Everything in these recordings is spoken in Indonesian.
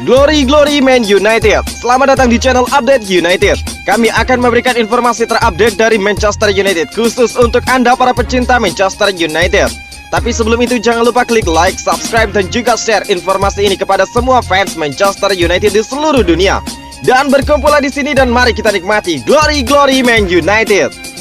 Glory Man United. Selamat datang di channel Update United. Kami akan memberikan informasi terupdate dari Manchester United khusus untuk Anda para pecinta Manchester United. Tapi sebelum itu jangan lupa klik like, subscribe dan juga share informasi ini kepada semua fans Manchester United di seluruh dunia. Dan berkumpullah di sini dan mari kita nikmati Glory Man United.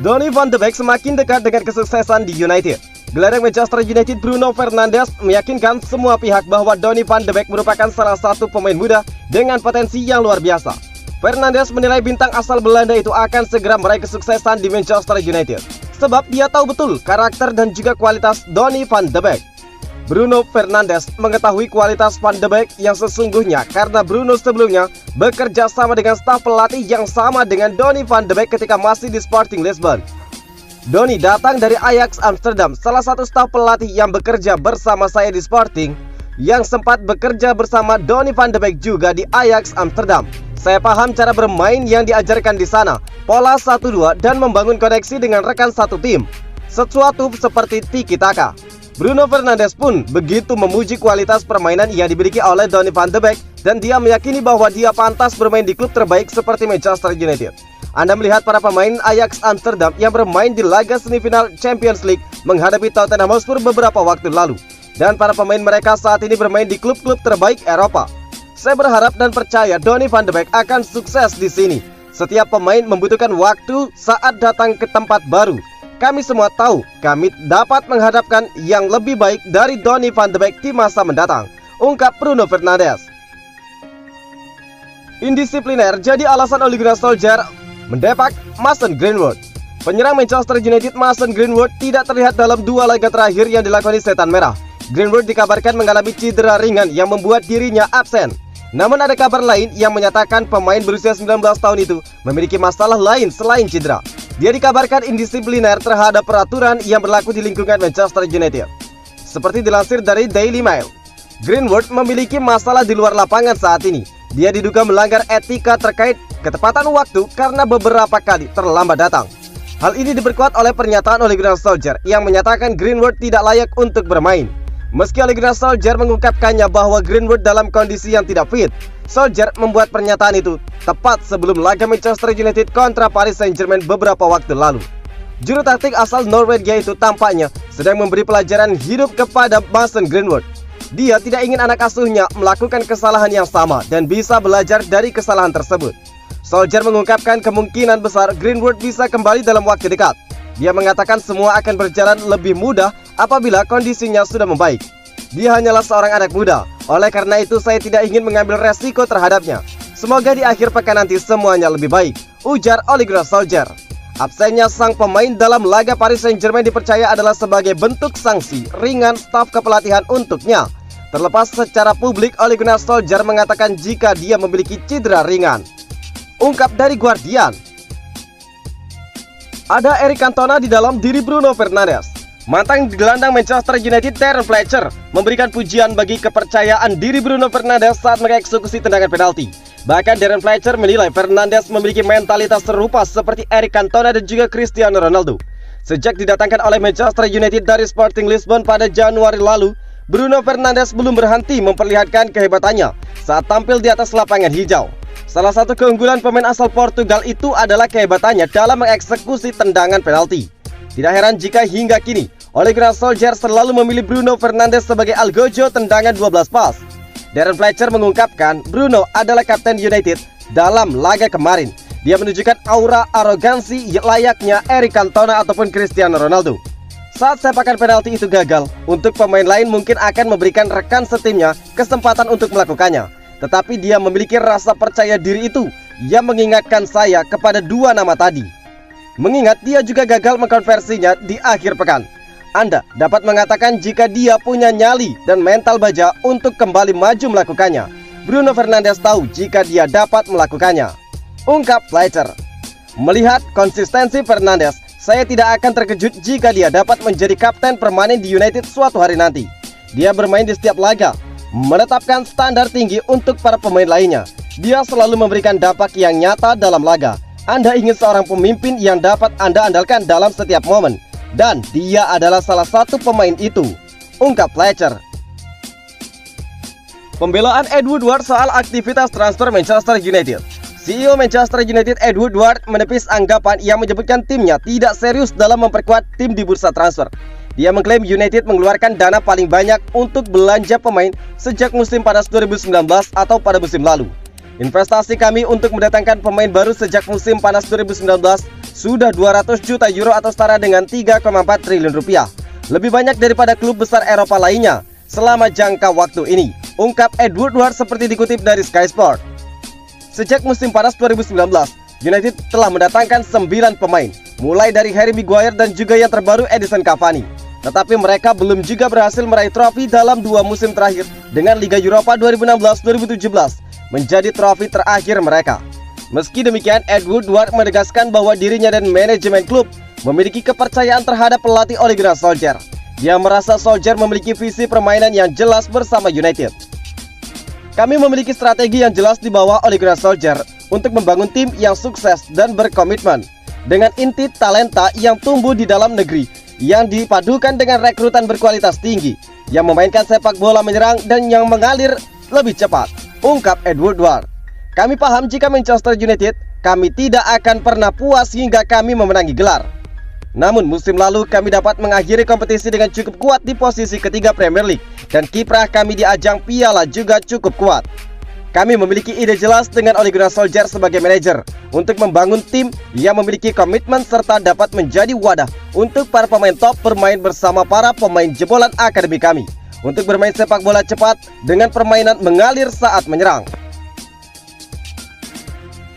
Donny van de Beek semakin dekat dengan kesuksesan di United. Gelandang Manchester United Bruno Fernandes meyakinkan semua pihak bahwa Donny van de Beek merupakan salah satu pemain muda dengan potensi yang luar biasa. Fernandes menilai bintang asal Belanda itu akan segera meraih kesuksesan di Manchester United, sebab dia tahu betul karakter dan juga kualitas Donny van de Beek. Bruno Fernandes mengetahui kualitas Van de Beek yang sesungguhnya karena Bruno sebelumnya bekerja sama dengan staf pelatih yang sama dengan Donny van de Beek ketika masih di Sporting Lisbon. Donny datang dari Ajax Amsterdam, salah satu staf pelatih yang bekerja bersama saya di Sporting, yang sempat bekerja bersama Donny van de Beek juga di Ajax Amsterdam. Saya paham cara bermain yang diajarkan di sana, pola 1-2 dan membangun koneksi dengan rekan satu tim, sesuatu seperti tiki-taka. Bruno Fernandes pun begitu memuji kualitas permainan yang dimiliki oleh Donny van de Beek dan dia meyakini bahwa dia pantas bermain di klub terbaik seperti Manchester United. Anda melihat para pemain Ajax Amsterdam yang bermain di laga semifinal Champions League menghadapi Tottenham Hotspur beberapa waktu lalu, dan para pemain mereka saat ini bermain di klub-klub terbaik Eropa. Saya berharap dan percaya Donny van de Beek akan sukses di sini. Setiap pemain membutuhkan waktu saat datang ke tempat baru. Kami semua tahu kami dapat menghadapkan yang lebih baik dari Donny van de Beek di masa mendatang, ungkap Bruno Fernandes. Indisipliner jadi alasan Ole Gunnar Solskjaer mendepak Mason Greenwood. Penyerang Manchester United Mason Greenwood tidak terlihat dalam dua laga terakhir yang dilakoni Setan Merah. Greenwood dikabarkan mengalami cedera ringan yang membuat dirinya absen. Namun ada kabar lain yang menyatakan pemain berusia 19 tahun itu memiliki masalah lain selain cedera. Dia dikabarkan indisipliner terhadap peraturan yang berlaku di lingkungan Manchester United. Seperti dilansir dari Daily Mail, Greenwood memiliki masalah di luar lapangan saat ini. Dia diduga melanggar etika terkait ketepatan waktu karena beberapa kali terlambat datang. Hal ini diperkuat oleh pernyataan Ole Gunnar Solskjaer yang menyatakan Greenwood tidak layak untuk bermain. Meski Ole Gunnar Solskjaer mengungkapkannya bahwa Greenwood dalam kondisi yang tidak fit, Solskjaer membuat pernyataan itu tepat sebelum laga Manchester United kontra Paris Saint-Germain beberapa waktu lalu. Juru taktik asal Norwegia itu tampaknya sedang memberi pelajaran hidup kepada Mason Greenwood. Dia tidak ingin anak asuhnya melakukan kesalahan yang sama dan bisa belajar dari kesalahan tersebut. Solskjaer mengungkapkan kemungkinan besar Greenwood bisa kembali dalam waktu dekat. Dia mengatakan semua akan berjalan lebih mudah apabila kondisinya sudah membaik. Dia hanyalah seorang anak muda, oleh karena itu saya tidak ingin mengambil resiko terhadapnya. Semoga di akhir pekan nanti semuanya lebih baik, ujar Ole Gunnar Solskjaer. Absennya sang pemain dalam laga Paris Saint-Germain dipercaya adalah sebagai bentuk sanksi ringan staf kepelatihan untuknya. Terlepas secara publik, Ole Gunnar Solskjaer mengatakan jika dia memiliki cedera ringan. Ungkap dari Guardian. Ada Eric Cantona di dalam diri Bruno Fernandes. Mantan gelandang Manchester United Darren Fletcher memberikan pujian bagi kepercayaan diri Bruno Fernandes saat mengeksekusi tendangan penalti. Bahkan Darren Fletcher menilai Fernandes memiliki mentalitas serupa seperti Eric Cantona dan juga Cristiano Ronaldo. Sejak didatangkan oleh Manchester United dari Sporting Lisbon pada Januari lalu, Bruno Fernandes belum berhenti memperlihatkan kehebatannya saat tampil di atas lapangan hijau. Salah satu keunggulan pemain asal Portugal itu adalah kehebatannya dalam mengeksekusi tendangan penalti. Tidak heran jika hingga kini Ole Gunnar Solskjaer selalu memilih Bruno Fernandes sebagai algojo tendangan 12 pas. Darren Fletcher mengungkapkan Bruno adalah kapten United dalam laga kemarin. Dia menunjukkan aura arogansi layaknya Eric Cantona ataupun Cristiano Ronaldo. Saat sepakan penalti itu gagal, untuk pemain lain mungkin akan memberikan rekan setimnya kesempatan untuk melakukannya. Tetapi dia memiliki rasa percaya diri itu yang mengingatkan saya kepada dua nama tadi. Mengingat dia juga gagal mengkonversinya di akhir pekan. Anda dapat mengatakan jika dia punya nyali dan mental baja untuk kembali maju melakukannya. Bruno Fernandes tahu jika dia dapat melakukannya, ungkap Fletcher. Melihat konsistensi Fernandes, saya tidak akan terkejut jika dia dapat menjadi kapten permanen di United suatu hari nanti. Dia bermain di setiap laga, menetapkan standar tinggi untuk para pemain lainnya. Dia selalu memberikan dampak yang nyata dalam laga. Anda ingin seorang pemimpin yang dapat Anda andalkan dalam setiap momen, dan dia adalah salah satu pemain itu, ungkap Fletcher. Pembelaan Ed Woodward soal aktivitas transfer Manchester United. CEO Manchester United Ed Woodward menepis anggapan yang menyebutkan timnya tidak serius dalam memperkuat tim di bursa transfer. Dia mengklaim United mengeluarkan dana paling banyak untuk belanja pemain sejak musim panas 2019 atau pada musim lalu. Investasi kami untuk mendatangkan pemain baru sejak musim panas 2019 sudah 200 juta euro atau setara dengan 3,4 triliun rupiah. Lebih banyak daripada klub besar Eropa lainnya selama jangka waktu ini, ungkap Ed Woodward seperti dikutip dari Sky Sport. Sejak musim panas 2019, United telah mendatangkan 9 pemain, mulai dari Harry Maguire dan juga yang terbaru Edinson Cavani. Tetapi mereka belum juga berhasil meraih trofi dalam 2 musim terakhir, dengan Liga Eropa 2016-2017 menjadi trofi terakhir mereka. Meski demikian, Ed Woodward menegaskan bahwa dirinya dan manajemen klub memiliki kepercayaan terhadap pelatih Ole Gunnar Solskjaer. Dia merasa Solskjaer memiliki visi permainan yang jelas bersama United. Kami memiliki strategi yang jelas di bawah Ole Gunnar Solskjaer untuk membangun tim yang sukses dan berkomitmen, dengan inti talenta yang tumbuh di dalam negeri yang dipadukan dengan rekrutan berkualitas tinggi yang memainkan sepak bola menyerang dan yang mengalir lebih cepat, ungkap Ed Woodward. Kami paham jika Manchester United, kami tidak akan pernah puas hingga kami memenangi gelar. Namun musim lalu kami dapat mengakhiri kompetisi dengan cukup kuat di posisi ketiga Premier League, dan kiprah kami di ajang piala juga cukup kuat. Kami memiliki ide jelas dengan Ole Gunnar Solskjaer sebagai manajer untuk membangun tim yang memiliki komitmen serta dapat menjadi wadah untuk para pemain top bermain bersama para pemain jebolan akademi kami untuk bermain sepak bola cepat dengan permainan mengalir saat menyerang.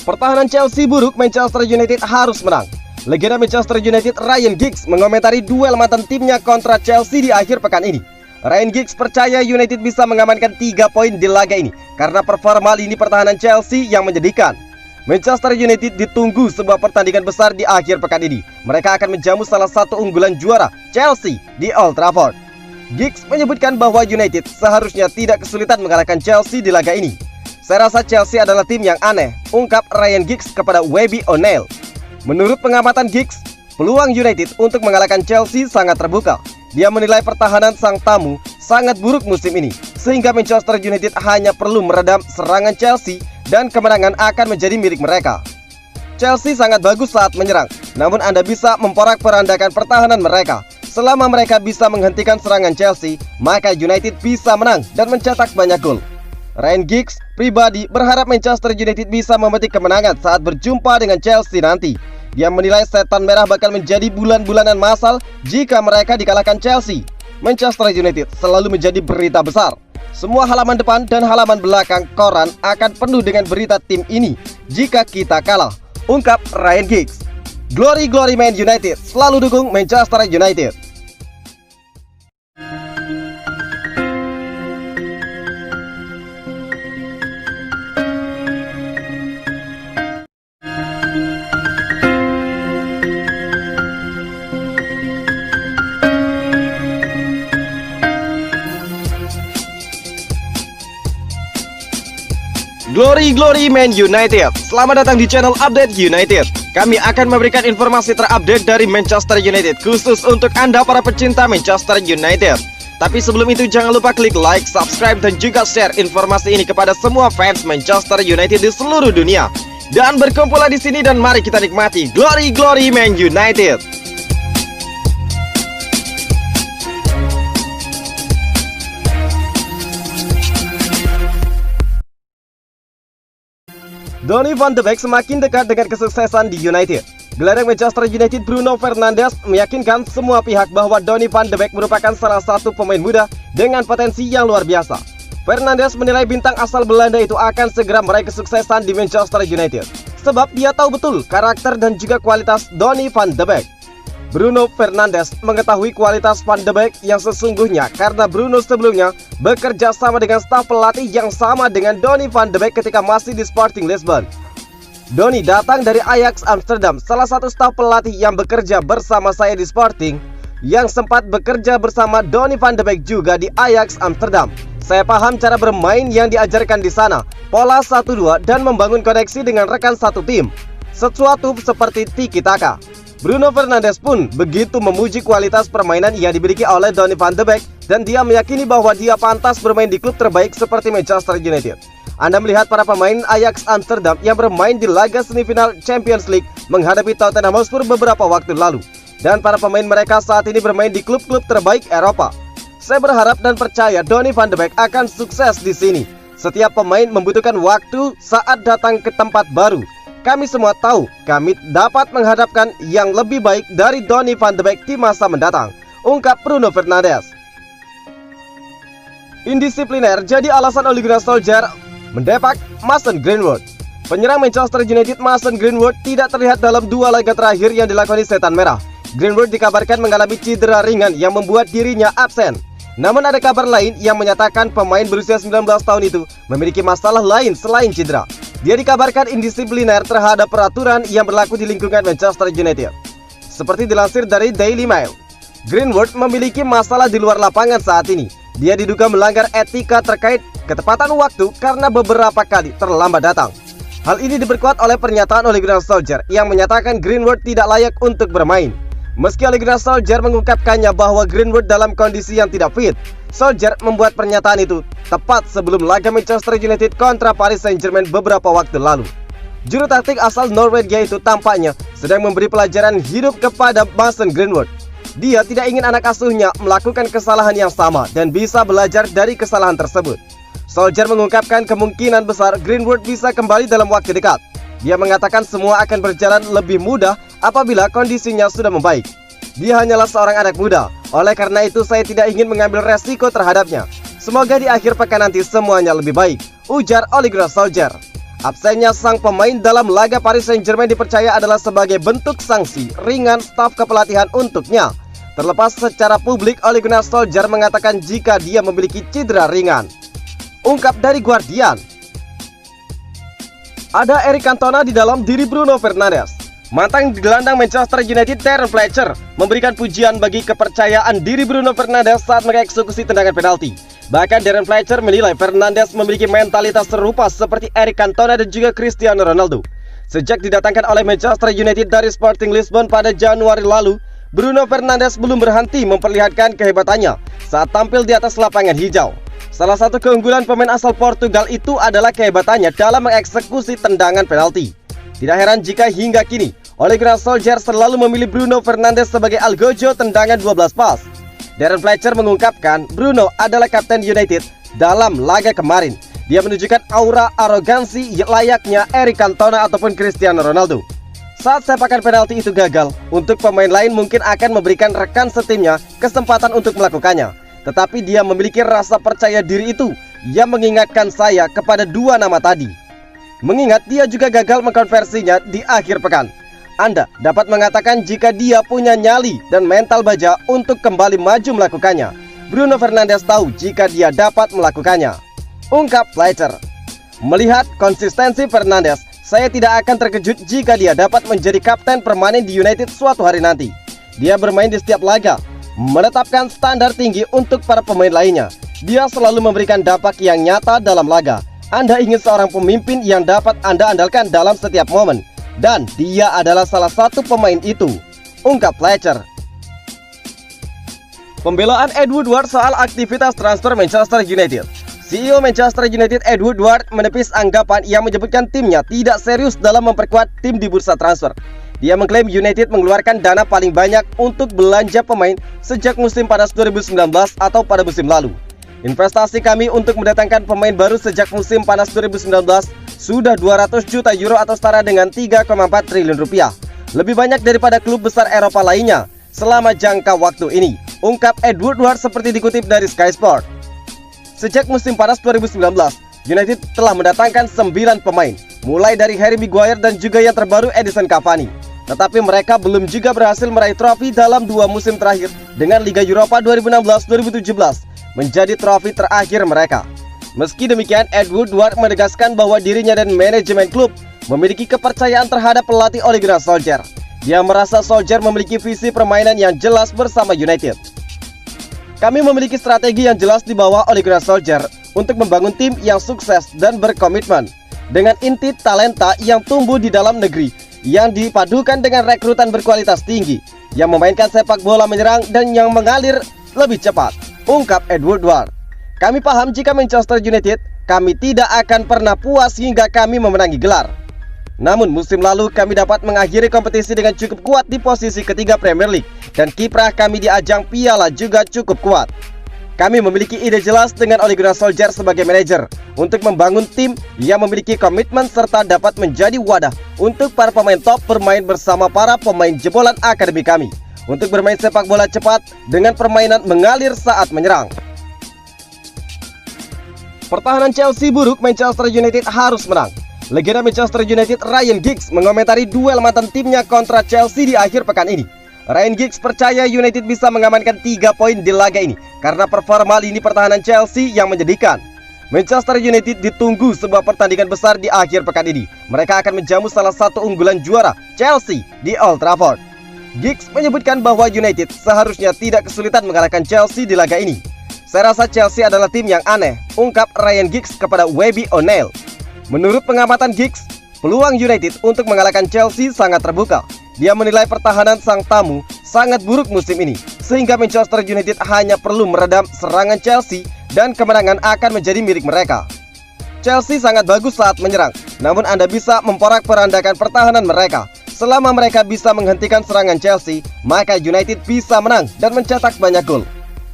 Pertahanan Chelsea buruk, Manchester United harus menang. Legenda Manchester United Ryan Giggs mengomentari duel mantan timnya kontra Chelsea di akhir pekan ini. Ryan Giggs percaya United bisa mengamankan 3 poin di laga ini karena performa lini pertahanan Chelsea yang menyedihkan. Manchester United ditunggu sebuah pertandingan besar di akhir pekan ini. Mereka akan menjamu salah satu unggulan juara, Chelsea, di Old Trafford. Giggs menyebutkan bahwa United seharusnya tidak kesulitan mengalahkan Chelsea di laga ini. Saya rasa Chelsea adalah tim yang aneh, ungkap Ryan Giggs kepada Webby O'Neil. Menurut pengamatan Giggs, peluang United untuk mengalahkan Chelsea sangat terbuka. Dia menilai pertahanan sang tamu sangat buruk musim ini, sehingga Manchester United hanya perlu meredam serangan Chelsea dan kemenangan akan menjadi milik mereka. Chelsea sangat bagus saat menyerang, namun Anda bisa memporak-porandakan pertahanan mereka. Selama mereka bisa menghentikan serangan Chelsea, maka United bisa menang dan mencetak banyak gol. Ryan Giggs pribadi berharap Manchester United bisa memetik kemenangan saat berjumpa dengan Chelsea nanti. Dia menilai setan merah bakal menjadi bulan-bulanan masal jika mereka dikalahkan Chelsea. Manchester United selalu menjadi berita besar. Semua halaman depan dan halaman belakang koran akan penuh dengan berita tim ini jika kita kalah, ungkap Ryan Giggs. Glory Glory Man United, selalu dukung Manchester United. Glory Glory Man United, selamat datang di channel Update United. Kami akan memberikan informasi terupdate dari Manchester United khusus untuk Anda para pecinta Manchester United. Tapi sebelum itu jangan lupa klik like, subscribe dan juga share informasi ini kepada semua fans Manchester United di seluruh dunia. Dan berkumpullah di sini dan mari kita nikmati Glory Glory Man United. Donny van de Beek semakin dekat dengan kesuksesan di United. Gelandang Manchester United Bruno Fernandes meyakinkan semua pihak bahwa Donny van de Beek merupakan salah satu pemain muda dengan potensi yang luar biasa. Fernandes menilai bintang asal Belanda itu akan segera meraih kesuksesan di Manchester United, sebab dia tahu betul karakter dan juga kualitas Donny van de Beek. Bruno Fernandes mengetahui kualitas Van de Beek yang sesungguhnya karena Bruno sebelumnya bekerja sama dengan staf pelatih yang sama dengan Donny van de Beek ketika masih di Sporting Lisbon. Donny datang dari Ajax Amsterdam, salah satu staf pelatih yang bekerja bersama saya di Sporting, yang sempat bekerja bersama Donny van de Beek juga di Ajax Amsterdam. Saya paham cara bermain yang diajarkan di sana, pola 1-2 dan membangun koneksi dengan rekan satu tim. sesuatu seperti tiki taka. Bruno Fernandes pun begitu memuji kualitas permainan yang dimiliki oleh Donny van de Beek dan dia meyakini bahwa dia pantas bermain di klub terbaik seperti Manchester United. Anda melihat para pemain Ajax Amsterdam yang bermain di laga semifinal Champions League menghadapi Tottenham Hotspur beberapa waktu lalu. Dan para pemain mereka saat ini bermain di klub-klub terbaik Eropa. Saya berharap dan percaya Donny van de Beek akan sukses di sini. Setiap pemain membutuhkan waktu saat datang ke tempat baru. Kami semua tahu kami dapat menghadapkan yang lebih baik dari Donny van de Beek di masa mendatang, ungkap Bruno Fernandes. Indisipliner jadi alasan Ole Gunnar Solskjaer mendepak Mason Greenwood. Penyerang Manchester United Mason Greenwood tidak terlihat dalam 2 laga terakhir yang dilakoni Setan Merah. Greenwood dikabarkan mengalami cedera ringan yang membuat dirinya absen. Namun ada kabar lain yang menyatakan pemain berusia 19 tahun itu memiliki masalah lain selain cedera. Dia dikabarkan indisipliner terhadap peraturan yang berlaku di lingkungan Manchester United. Seperti dilansir dari Daily Mail, Greenwood memiliki masalah di luar lapangan saat ini. Dia diduga melanggar etika terkait ketepatan waktu karena beberapa kali terlambat datang. Hal ini diperkuat oleh pernyataan Ole Gunnar Solskjaer yang menyatakan Greenwood tidak layak untuk bermain. Meski Ole Gunnar Solskjaer mengungkapkannya bahwa Greenwood dalam kondisi yang tidak fit, Solskjaer membuat pernyataan itu tepat sebelum laga Manchester United kontra Paris Saint-Germain beberapa waktu lalu. Juru taktik asal Norwegia itu tampaknya sedang memberi pelajaran hidup kepada Mason Greenwood. Dia tidak ingin anak asuhnya melakukan kesalahan yang sama dan bisa belajar dari kesalahan tersebut. Solskjaer mengungkapkan kemungkinan besar Greenwood bisa kembali dalam waktu dekat. Dia mengatakan semua akan berjalan lebih mudah apabila kondisinya sudah membaik. Dia hanyalah seorang anak muda, oleh karena itu saya tidak ingin mengambil resiko terhadapnya. Semoga di akhir pekan nanti semuanya lebih baik, ujar Ole Gunnar Solskjaer. Absennya sang pemain dalam laga Paris Saint-Germain dipercaya adalah sebagai bentuk sanksi ringan staf kepelatihan untuknya. Terlepas secara publik, Ole Gunnar Solskjaer mengatakan jika dia memiliki cedera ringan. Ungkap dari Guardian. Ada Eric Cantona di dalam diri Bruno Fernandes. Mantan gelandang Manchester United Darren Fletcher memberikan pujian bagi kepercayaan diri Bruno Fernandes saat mengeksekusi tendangan penalti. Bahkan Darren Fletcher menilai Fernandes memiliki mentalitas serupa seperti Eric Cantona dan juga Cristiano Ronaldo. Sejak didatangkan oleh Manchester United dari Sporting Lisbon pada Januari lalu, Bruno Fernandes belum berhenti memperlihatkan kehebatannya saat tampil di atas lapangan hijau. Salah satu keunggulan pemain asal Portugal itu adalah kehebatannya dalam mengeksekusi tendangan penalti. Tidak heran jika hingga kini Ole Gunnar Solskjaer selalu memilih Bruno Fernandes sebagai algojo tendangan 12 pas. Darren Fletcher mengungkapkan Bruno adalah kapten United dalam laga kemarin. Dia menunjukkan aura arogansi layaknya Eric Cantona ataupun Cristiano Ronaldo. Saat sepakan penalti itu gagal, untuk pemain lain mungkin akan memberikan rekan setimnya kesempatan untuk melakukannya. Tetapi dia memiliki rasa percaya diri itu yang mengingatkan saya kepada 2 nama tadi. Mengingat dia juga gagal mengkonversinya di akhir pekan. Anda dapat mengatakan jika dia punya nyali dan mental baja untuk kembali maju melakukannya. Bruno Fernandes tahu jika dia dapat melakukannya, ungkap Fletcher. Melihat konsistensi Fernandes, saya tidak akan terkejut jika dia dapat menjadi kapten permanen di United suatu hari nanti. Dia bermain di setiap laga, menetapkan standar tinggi untuk para pemain lainnya. Dia selalu memberikan dampak yang nyata dalam laga. Anda ingin seorang pemimpin yang dapat Anda andalkan dalam setiap momen, dan dia adalah salah satu pemain itu, ungkap Fletcher. Pembelaan Ed Woodward soal aktivitas transfer Manchester United. CEO Manchester United Ed Woodward menepis anggapan yang menyebutkan timnya tidak serius dalam memperkuat tim di bursa transfer. Dia mengklaim United mengeluarkan dana paling banyak untuk belanja pemain sejak musim panas 2019 atau pada musim lalu. Investasi kami untuk mendatangkan pemain baru sejak musim panas 2019 sudah 200 juta euro atau setara dengan 3,4 triliun rupiah. Lebih banyak daripada klub besar Eropa lainnya selama jangka waktu ini, ungkap Ed Woodward seperti dikutip dari Sky Sport. Sejak musim panas 2019, United telah mendatangkan 9 pemain, mulai dari Harry Maguire dan juga yang terbaru Edinson Cavani. Tetapi mereka belum juga berhasil meraih trofi dalam 2 musim terakhir dengan Liga Eropa 2016-2017 menjadi trofi terakhir mereka. Meski demikian, Ed Woodward menegaskan bahwa dirinya dan manajemen klub memiliki kepercayaan terhadap pelatih Ole Gunnar Solskjaer. Dia merasa Solskjaer memiliki visi permainan yang jelas bersama United. Kami memiliki strategi yang jelas di bawah Ole Gunnar Solskjaer untuk membangun tim yang sukses dan berkomitmen. Dengan inti talenta yang tumbuh di dalam negeri, yang dipadukan dengan rekrutan berkualitas tinggi yang memainkan sepak bola menyerang dan yang mengalir lebih cepat, ungkap Edward Ward. Kami paham jika Manchester United, kami tidak akan pernah puas hingga kami memenangi gelar. Namun musim lalu kami dapat mengakhiri kompetisi dengan cukup kuat di posisi ketiga Premier League dan kiprah kami di ajang piala juga cukup kuat. Kami memiliki ide jelas dengan Ole Gunnar Solskjaer sebagai manajer untuk membangun tim yang memiliki komitmen serta dapat menjadi wadah untuk para pemain top bermain bersama para pemain jebolan akademi kami untuk bermain sepak bola cepat dengan permainan mengalir saat menyerang. Pertahanan Chelsea buruk, Manchester United harus menang. Legenda Manchester United Ryan Giggs mengomentari duel mantan timnya kontra Chelsea di akhir pekan ini. Ryan Giggs percaya United bisa mengamankan 3 poin di laga ini karena performa lini pertahanan Chelsea yang menyedihkan. Manchester United ditunggu sebuah pertandingan besar di akhir pekan ini. Mereka akan menjamu salah satu unggulan juara, Chelsea, di Old Trafford. Giggs menyebutkan bahwa United seharusnya tidak kesulitan mengalahkan Chelsea di laga ini. Saya rasa Chelsea adalah tim yang aneh, ungkap Ryan Giggs kepada Webby O'Neil. Menurut pengamatan Giggs, peluang United untuk mengalahkan Chelsea sangat terbuka. Dia menilai pertahanan sang tamu sangat buruk musim ini, sehingga Manchester United hanya perlu meredam serangan Chelsea dan kemenangan akan menjadi milik mereka. Chelsea sangat bagus saat menyerang, namun Anda bisa memporak-porandakan pertahanan mereka. Selama mereka bisa menghentikan serangan Chelsea, maka United bisa menang dan mencetak banyak gol.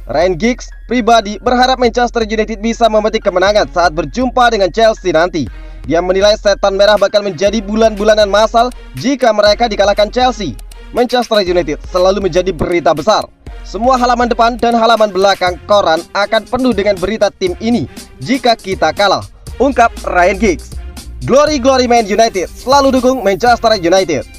Ryan Giggs pribadi berharap Manchester United bisa memetik kemenangan saat berjumpa dengan Chelsea nanti. Dia menilai setan merah bakal menjadi bulan-bulanan masal jika mereka dikalahkan Chelsea. Manchester United selalu menjadi berita besar. Semua halaman depan dan halaman belakang koran akan penuh dengan berita tim ini jika kita kalah, ungkap Ryan Giggs. Glory Man United, selalu dukung Manchester United.